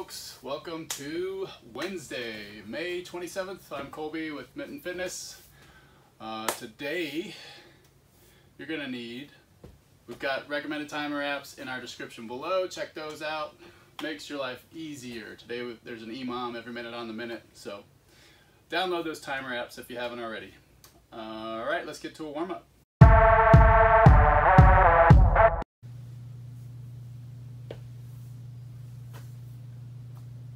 folks, welcome to Wednesday, May 27th. I'm Colby with Mitten Fitness. Today, you're gonna need, we've got recommended timer apps in our description below. Check those out. Makes your life easier. Today there's an EMOM every minute on the minute, so download those timer apps if you haven't already. All right, let's get to a warm-up.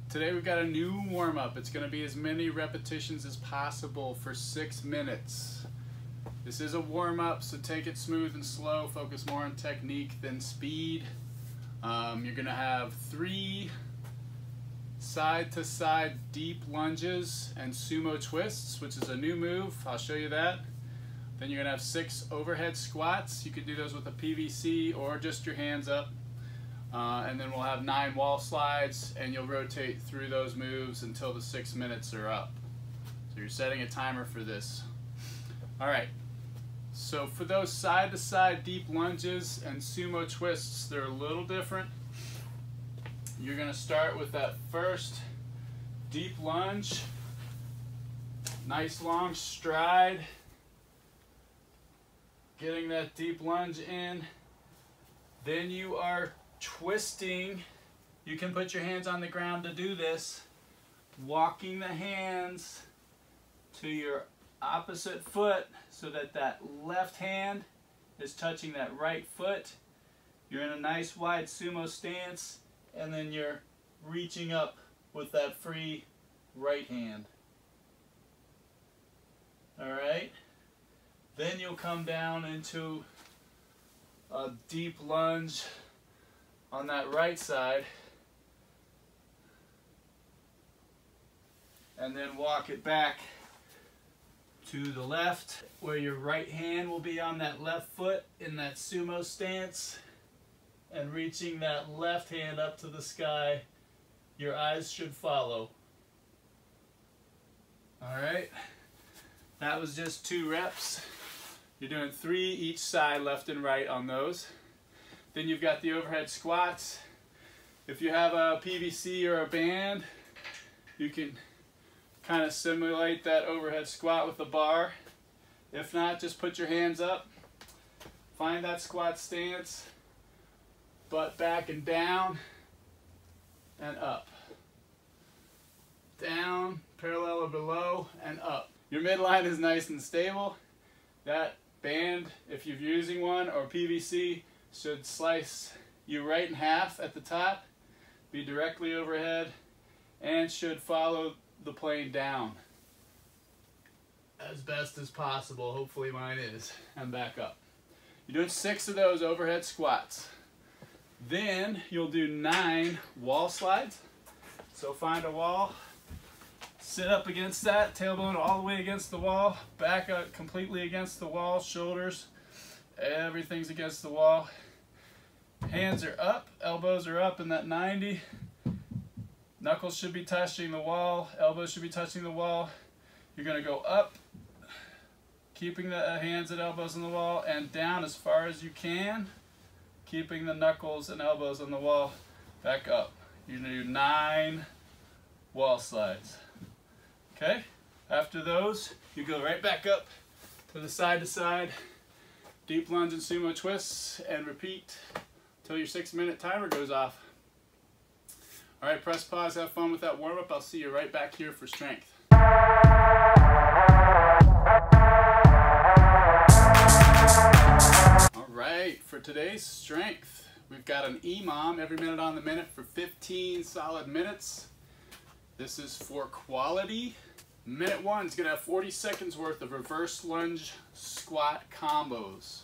Today we've got a new warm-up. It's going to be as many repetitions as possible for 6 minutes. This is a warm-up, so take it smooth and slow. Focus more on technique than speed. You're going to have 3 side-to-side deep lunges and sumo twists, which is a new move. I'll show you that. Then you're going to have 6 overhead squats. You could do those with a PVC or just your hands up. And then we'll have 9 wall slides, and you'll rotate through those moves until the 6 minutes are up. So you're setting a timer for this. All right, so for those side-to-side deep lunges and sumo twists, they're a little different. You're gonna start with that first deep lunge, nice long stride, getting that deep lunge in. Then you are twisting. You can put your hands on the ground to do this, walking the hands to your opposite foot so that that left hand is touching that right foot. You're in a nice wide sumo stance, and then you're reaching up with that free right hand. All right, then you'll come down into a deep lunge on that right side, and then walk it back to the left where your right hand will be on that left foot in that sumo stance, and reaching that left hand up to the sky. Your eyes should follow. All right, that was just 2 reps. You're doing 3 each side, left and right on those. Then you've got the overhead squats. If you have a PVC or a band, you can kind of simulate that overhead squat with a bar. If not, just put your hands up. Find that squat stance, butt back and down and up. Down, parallel or below, and up. Your midline is nice and stable. That band, if you're using one, or PVC, should slice you right in half at the top, be directly overhead, and should follow the plane down as best as possible. Hopefully mine is, and back up. You're doing 6 of those overhead squats. Then you'll do 9 wall slides. So find a wall, sit up against that, tailbone all the way against the wall, back up completely against the wall, shoulders, everything's against the wall. Hands are up, elbows are up in that 90. Knuckles should be touching the wall, elbows should be touching the wall. You're gonna go up, keeping the hands and elbows on the wall, and down as far as you can, keeping the knuckles and elbows on the wall, back up. You're gonna do 9 wall slides. Okay, after those, you go right back up to the side-to-side deep lunge and sumo twists, and repeat till your 6-minute timer goes off. All right, press pause, have fun with that warm-up. I'll see you right back here for strength. All right, for today's strength, we've got an EMOM every minute on the minute for 15 solid minutes. This is for quality. Minute 1 is gonna have 40 seconds worth of reverse lunge squat combos.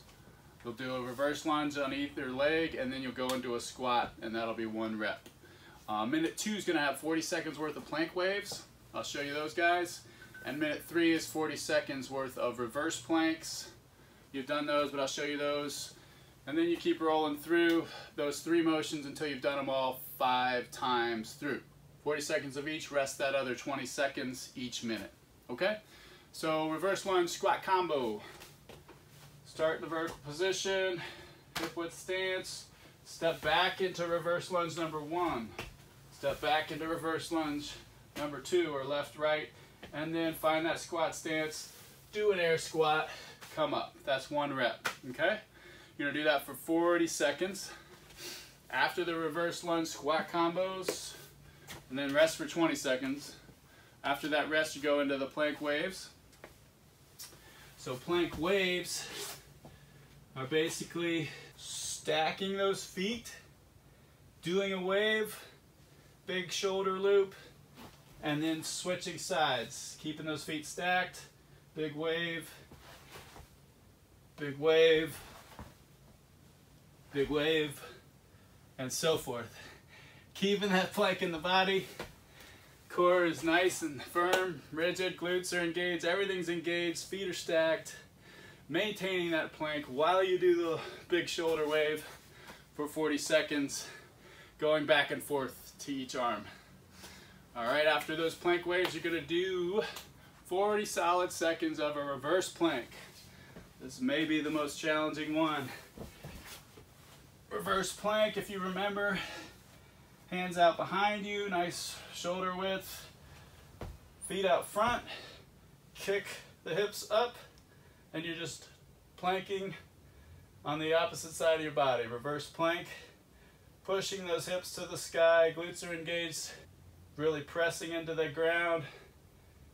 You'll do a reverse lunge on either leg, and then you'll go into a squat, and that'll be 1 rep. Minute 2 is gonna have 40 seconds worth of plank waves. I'll show you those guys. And minute 3 is 40 seconds worth of reverse planks. You've done those, but I'll show you those. And then you keep rolling through those 3 motions until you've done them all 5 times through. 40 seconds of each, rest that other 20 seconds each minute. Okay? So reverse lunge squat combo. Start in the vertical position, hip width stance, step back into reverse lunge number 1. Step back into reverse lunge, number 2, or left, right, and then find that squat stance, do an air squat, come up. That's 1 rep, okay? You're gonna do that for 40 seconds. After the reverse lunge squat combos, and then rest for 20 seconds. After that rest, you go into the plank waves. So plank waves are basically stacking those feet, doing a wave, big shoulder loop, and then switching sides, keeping those feet stacked, big wave, big wave, big wave, and so forth. Keeping that plank in the body. Core is nice and firm, rigid, glutes are engaged, everything's engaged, feet are stacked. Maintaining that plank while you do the big shoulder wave for 40 seconds, going back and forth to each arm. All right, after those plank waves, you're gonna do 40 solid seconds of a reverse plank. This may be the most challenging one. Reverse plank, if you remember, hands out behind you, nice shoulder width, feet out front, kick the hips up, and you're just planking on the opposite side of your body. Reverse plank, pushing those hips to the sky, glutes are engaged, really pressing into the ground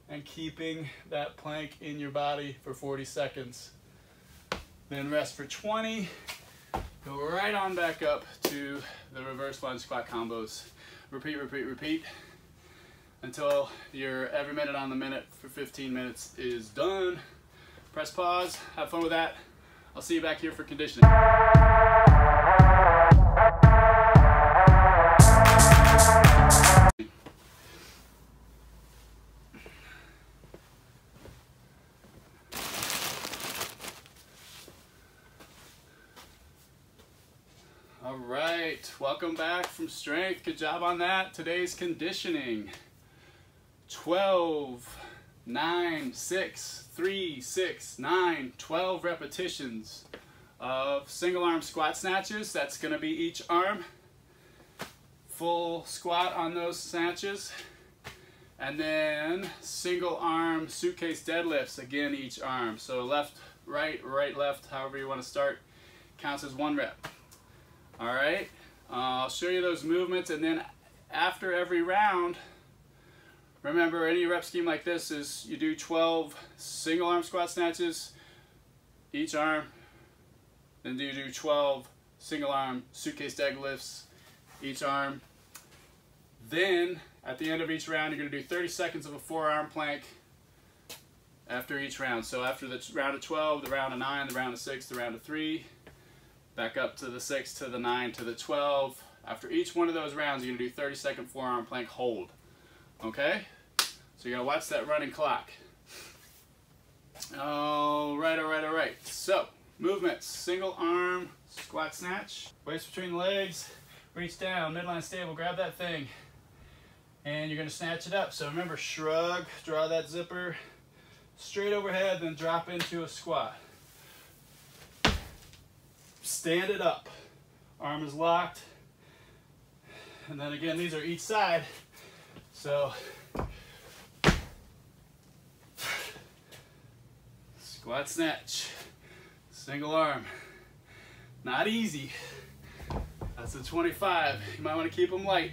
and keeping that plank in your body for 40 seconds. Then rest for 20. Go right on back up to the reverse lunge squat combos. Repeat, repeat, repeat until your every minute on the minute for 15 minutes is done. Press pause, have fun with that. I'll see you back here for conditioning. All right, welcome back from strength. Good job on that. Today's conditioning. 12, 9, 6, 3, 6, 9, 12 repetitions of single arm squat snatches. That's gonna be each arm. Full squat on those snatches. And then single arm suitcase deadlifts, again, each arm. So left, right, right, left, however you wanna start, counts as 1 rep. All right, I'll show you those movements, and then after every round, remember any rep scheme like this is you do 12 single arm squat snatches each arm, then you do 12 single arm suitcase deadlifts each arm. Then at the end of each round, you're gonna do 30 seconds of a forearm plank after each round. So after the round of 12, the round of 9, the round of 6, the round of 3, back up to the 6, to the 9, to the 12. After each one of those rounds, you're gonna do 30-second forearm plank hold. Okay? So you're gonna watch that running clock. All right, all right, all right. So, movements. Single arm squat snatch. Weights between the legs. Reach down, midline stable, grab that thing. And you're gonna snatch it up. So remember, shrug, draw that zipper straight overhead, then drop into a squat. Stand it up. Arm is locked. And then again, these are each side. So, squat snatch, single arm. Not easy. That's a 25. You might want to keep them light,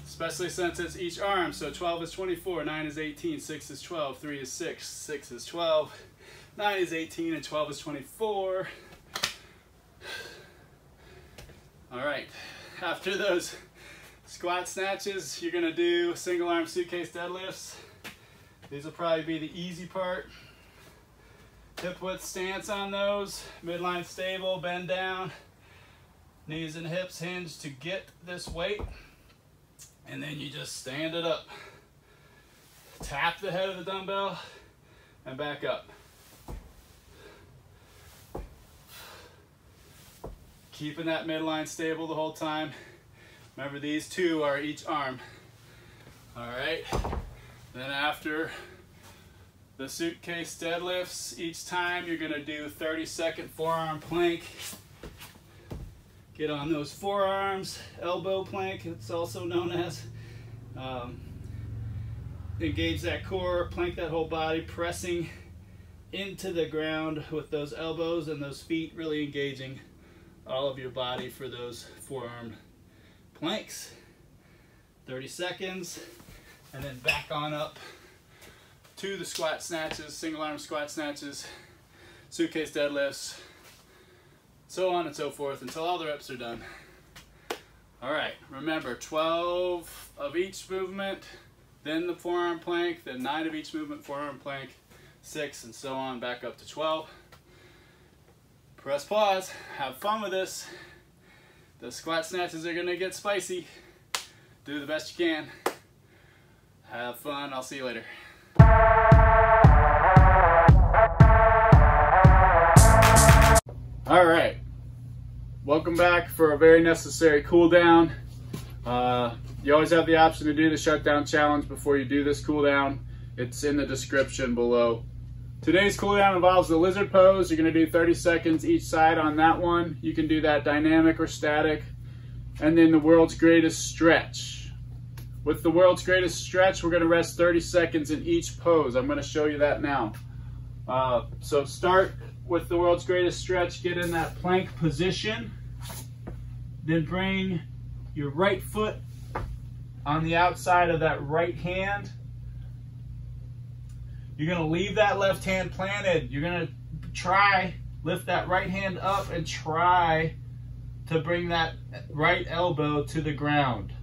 especially since it's each arm. So 12 is 24, 9 is 18, 6 is 12, 3 is 6, 6 is 12, 9 is 18, and 12 is 24. All right, after those squat snatches, you're gonna do single arm suitcase deadlifts. These will probably be the easy part. Hip width stance on those, midline stable, bend down, knees and hips hinge to get this weight, and then you just stand it up. Tap the head of the dumbbell and back up. Keeping that midline stable the whole time. Remember, these two are each arm. All right, then after the suitcase deadlifts, each time you're gonna do 30-second forearm plank. Get on those forearms, elbow plank, it's also known as. Engage that core, plank that whole body, pressing into the ground with those elbows and those feet, really engaging all of your body for those forearm planks. 30 seconds, and then back on up to the squat snatches, single arm squat snatches, suitcase deadlifts, so on and so forth until all the reps are done. All right, remember 12 of each movement, then the forearm plank, then 9 of each movement, forearm plank, 6, and so on, back up to 12. Press pause, have fun with this. The squat snatches are gonna get spicy. Do the best you can. Have fun, I'll see you later. All right, welcome back for a very necessary cool down. You always have the option to do the shutdown challenge before you do this cool down. It's in the description below. Today's cool down involves the lizard pose. You're gonna do 30 seconds each side on that one. You can do that dynamic or static. And then the world's greatest stretch. With the world's greatest stretch, we're gonna rest 30 seconds in each pose. I'm gonna show you that now. So start with the world's greatest stretch, get in that plank position, then bring your right foot on the outside of that right hand. You're gonna leave that left hand planted. You're gonna lift that right hand up and try to bring that right elbow to the ground.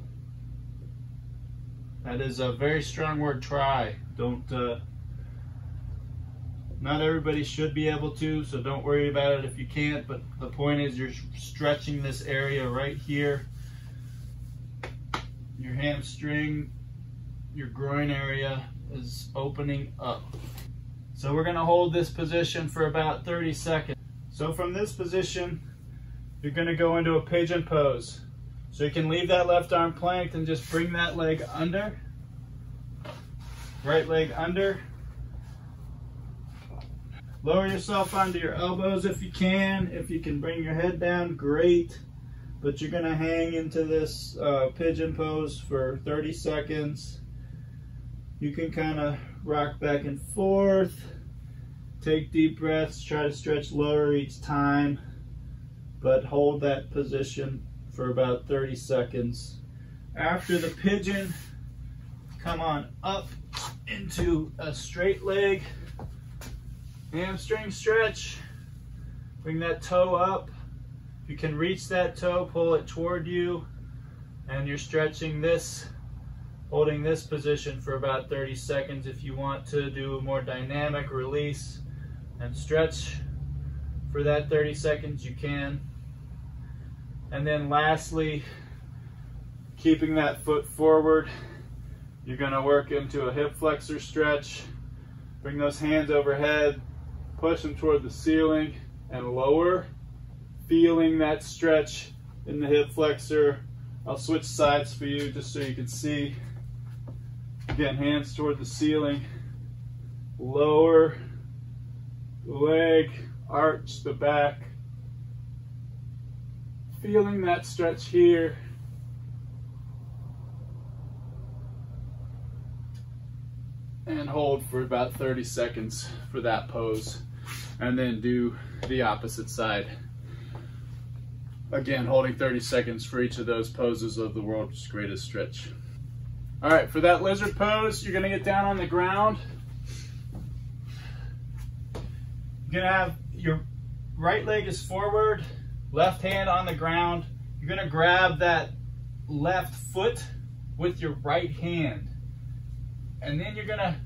That is a very strong word, try. Not everybody should be able to, so don't worry about it if you can't, but the point is you're stretching this area right here. Your hamstring, your groin area is opening up. So we're gonna hold this position for about 30 seconds. So from this position, you're gonna go into a pigeon pose. So you can leave that left arm planked and just bring that leg under. Right leg under. Lower yourself onto your elbows if you can. If you can bring your head down, great. But you're gonna hang into this pigeon pose for 30 seconds. You can kind of rock back and forth. Take deep breaths, try to stretch lower each time, but hold that position for about 30 seconds. After the pigeon, come on up into a straight leg. Hamstring stretch. Bring that toe up. If you can reach that toe, pull it toward you, and you're stretching this, holding this position for about 30 seconds. If you want to do a more dynamic release and stretch for that 30 seconds, you can. And then lastly, keeping that foot forward, you're gonna work into a hip flexor stretch. Bring those hands overhead, push them toward the ceiling and lower, feeling that stretch in the hip flexor. I'll switch sides for you just so you can see. Again, hands toward the ceiling, lower the leg, arch the back, feeling that stretch here. And hold for about 30 seconds for that pose. And then do the opposite side. Again, holding 30 seconds for each of those poses of the world's greatest stretch. All right, for that lizard pose, you're gonna get down on the ground. You're gonna have your right leg is forward, left hand on the ground. You're gonna grab that left foot with your right hand. And then you're gonna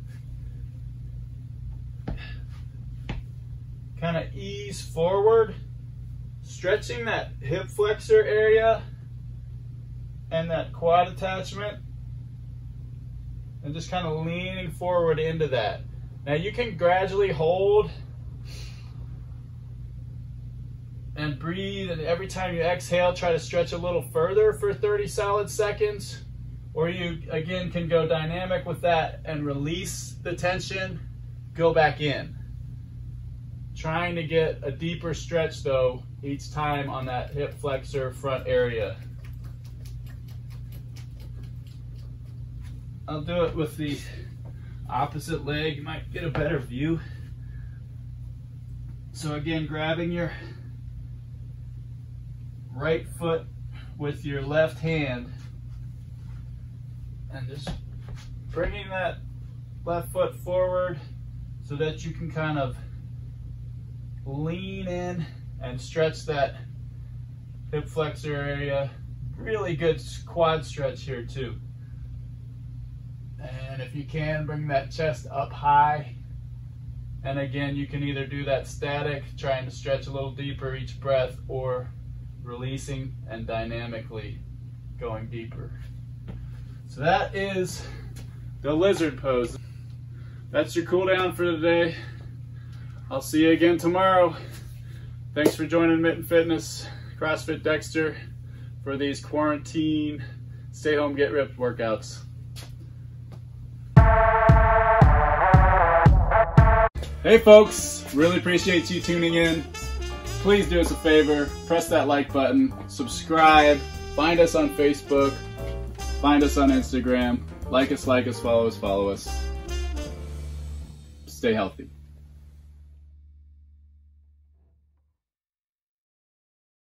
kind of ease forward, stretching that hip flexor area and that quad attachment, and just kind of leaning forward into that. Now you can gradually hold and breathe, and every time you exhale, try to stretch a little further for 30 solid seconds. Or you, again, can go dynamic with that and release the tension, go back in. Trying to get a deeper stretch though each time on that hip flexor front area. I'll do it with the opposite leg. You might get a better view. So again, grabbing your right foot with your left hand and just bringing that left foot forward so that you can kind of lean in and stretch that hip flexor area. Really good quad stretch here too. And if you can, bring that chest up high. And again, you can either do that static, trying to stretch a little deeper each breath, or releasing and dynamically going deeper. So that is the lizard pose. That's your cool down for today. I'll see you again tomorrow. Thanks for joining Mitten Fitness, CrossFit Dexter, for these quarantine, stay home, get ripped workouts. Hey folks, really appreciate you tuning in. Please do us a favor, press that like button, subscribe, find us on Facebook, find us on Instagram, like us, follow us. Stay healthy.